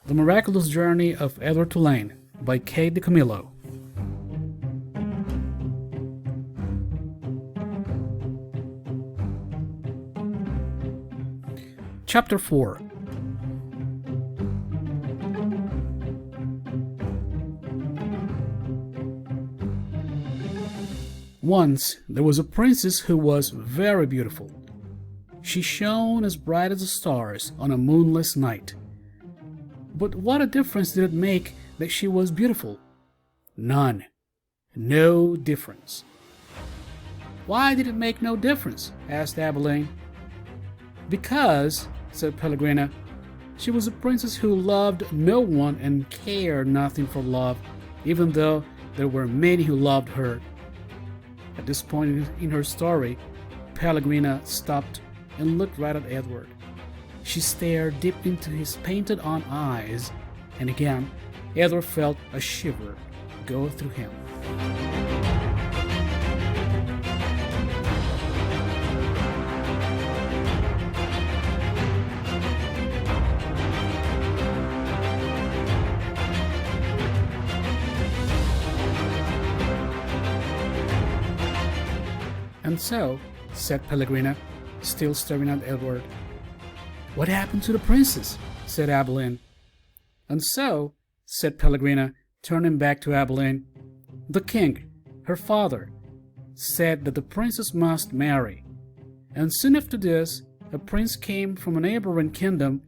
The Miraculous Journey of Edward Tulane by Kate DiCamillo. Chapter 4. Once there was a princess who was very beautiful. She shone as bright as the stars on a moonless night. But what a difference did it make that she was beautiful? None. No difference. Why did it make no difference? Asked Abilene. Because, said Pellegrina, she was a princess who loved no one and cared nothing for love, even though there were many who loved her. At this point in her story, Pellegrina stopped and looked right at Edward. She stared deep into his painted-on eyes, and again, Edward felt a shiver go through him. And so, said Pellegrina, still staring at Edward. What happened to the princess? Said Abilene. And so, said Pellegrina, turning back to Abilene, the king, her father, said that the princess must marry. And soon after this, a prince came from a neighboring kingdom,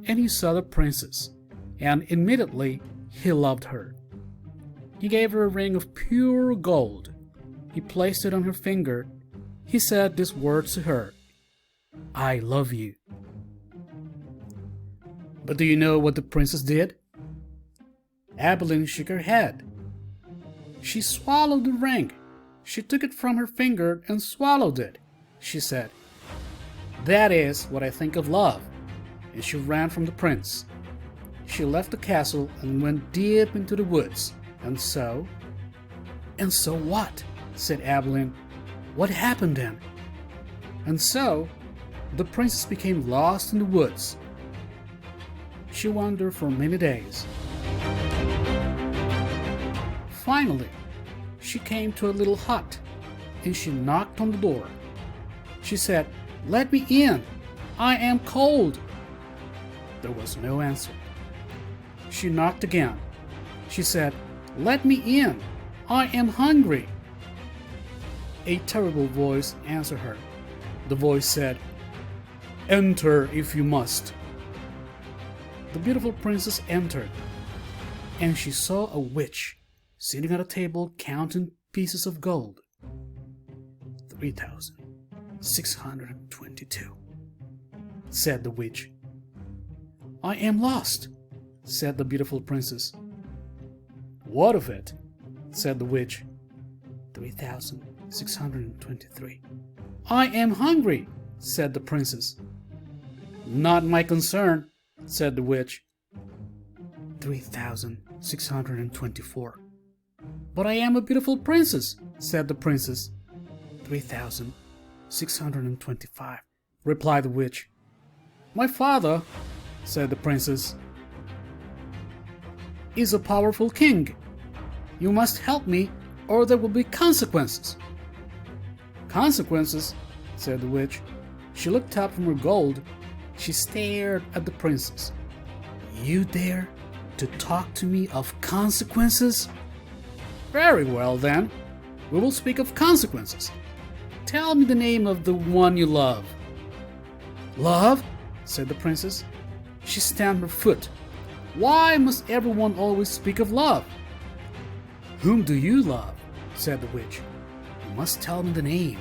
and he saw the princess, and immediately he loved her. He gave her a ring of pure gold. He placed it on her finger. He said these words to her, I love you. But do you know what the princess did? Abilene shook her head. She swallowed the ring. She took it from her finger and swallowed it, she said. That is what I think of love. And she ran from the prince. She left the castle and went deep into the woods. And so what? Said Abilene. What happened then? And so, the princess became lost in the woods. She wandered for many days. Finally, she came to a little hut, and she knocked on the door. She said, Let me in. I am cold. There was no answer. She knocked again. She said, Let me in. I am hungry. A terrible voice answered her. The voice said, Enter if you must. The beautiful princess entered, and she saw a witch sitting at a table counting pieces of gold. 3,622, said the witch. I am lost, said the beautiful princess. What of it? Said the witch. 3,623. I am hungry, said the princess. Not my concern, said the witch. 3,624. But I am a beautiful princess, said the princess. 3,625, replied the witch. My father, said the princess, is a powerful king. You must help me, or there will be consequences. Consequences, said the witch. She looked up from her gold. She stared at the princess. You dare to talk to me of consequences? Very well, then. We will speak of consequences. Tell me the name of the one you love. Love? Said the princess. She stamped her foot. Why must everyone always speak of love? Whom do you love? Said the witch. You must tell me the name.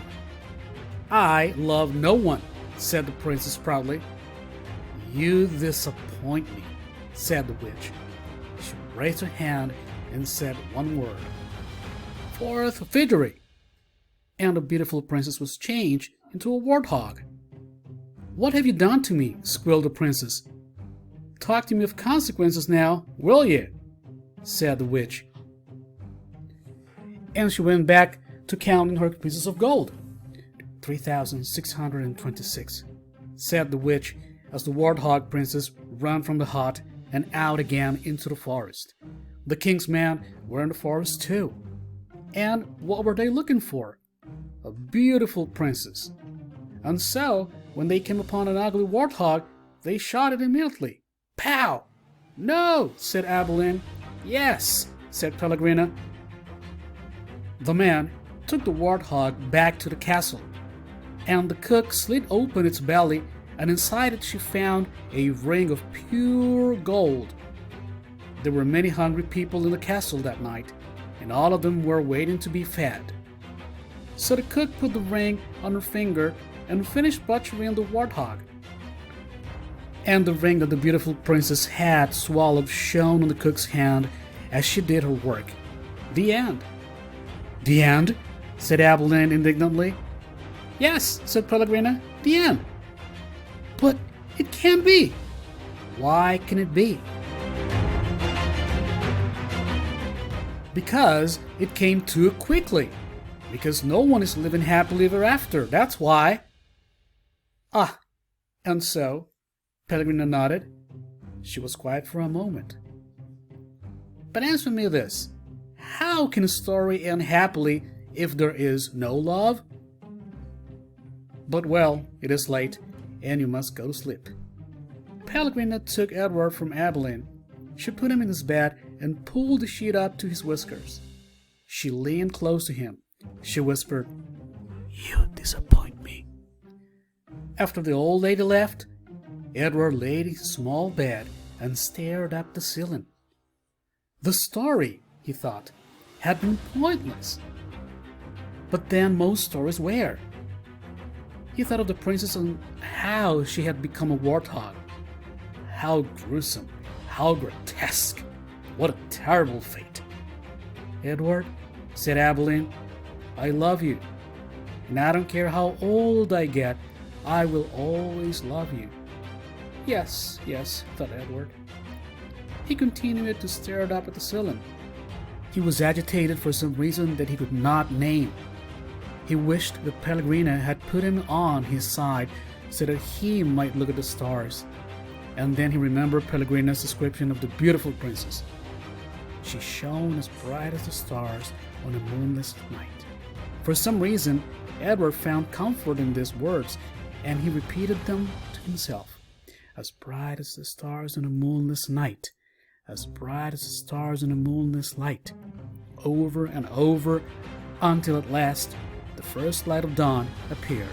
I love no one, said the princess proudly. You disappoint me, said the witch. She raised her hand and said one word. Fourth Fidgery. And the beautiful princess was changed into a warthog. What have you done to me? Squealed the princess. Talk to me of consequences now, will you? Said the witch. And she went back to counting her pieces of gold. 3,626, said the witch as the warthog princess ran from the hut and out again into the forest. The king's men were in the forest too. And what were they looking for? A beautiful princess. And so, when they came upon an ugly warthog, they shot it immediately. Pow! No, said Abilene. Yes, said Pellegrina. The man took the warthog back to the castle, and the cook slit open its belly, and inside it she found a ring of pure gold. There were many hungry people in the castle that night, and all of them were waiting to be fed. So the cook put the ring on her finger and finished butchering the warthog. And the ring that the beautiful princess had swallowed shone on the cook's hand as she did her work. The end. The end? Said Abilene indignantly. Yes, said Pellegrina, the end. But it can't be. Why can it be? Because it came too quickly. Because no one is living happily ever after, that's why. Ah, and so, Pellegrina nodded. She was quiet for a moment. But answer me this. How can a story end happily if there is no love? But well, it is late, and you must go to sleep. Pellegrina took Edward from Abilene. She put him in his bed and pulled the sheet up to his whiskers. She leaned close to him. She whispered, "You disappoint me." After the old lady left, Edward laid in his small bed and stared up the ceiling. The story, he thought, had been pointless. But then most stories were. He thought of the princess and how she had become a warthog. How gruesome, how grotesque, what a terrible fate. "Edward," said Abilene, "I love you, and I don't care how old I get, I will always love you." Yes, yes, thought Edward. He continued to stare up at the ceiling. He was agitated for some reason that he could not name. He wished that Pellegrina had put him on his side so that he might look at the stars. And then he remembered Pellegrina's description of the beautiful princess. She shone as bright as the stars on a moonless night. For some reason, Edward found comfort in these words, and he repeated them to himself. As bright as the stars on a moonless night, as bright as the stars in a moonless light, over and over, until at last the first light of dawn appeared.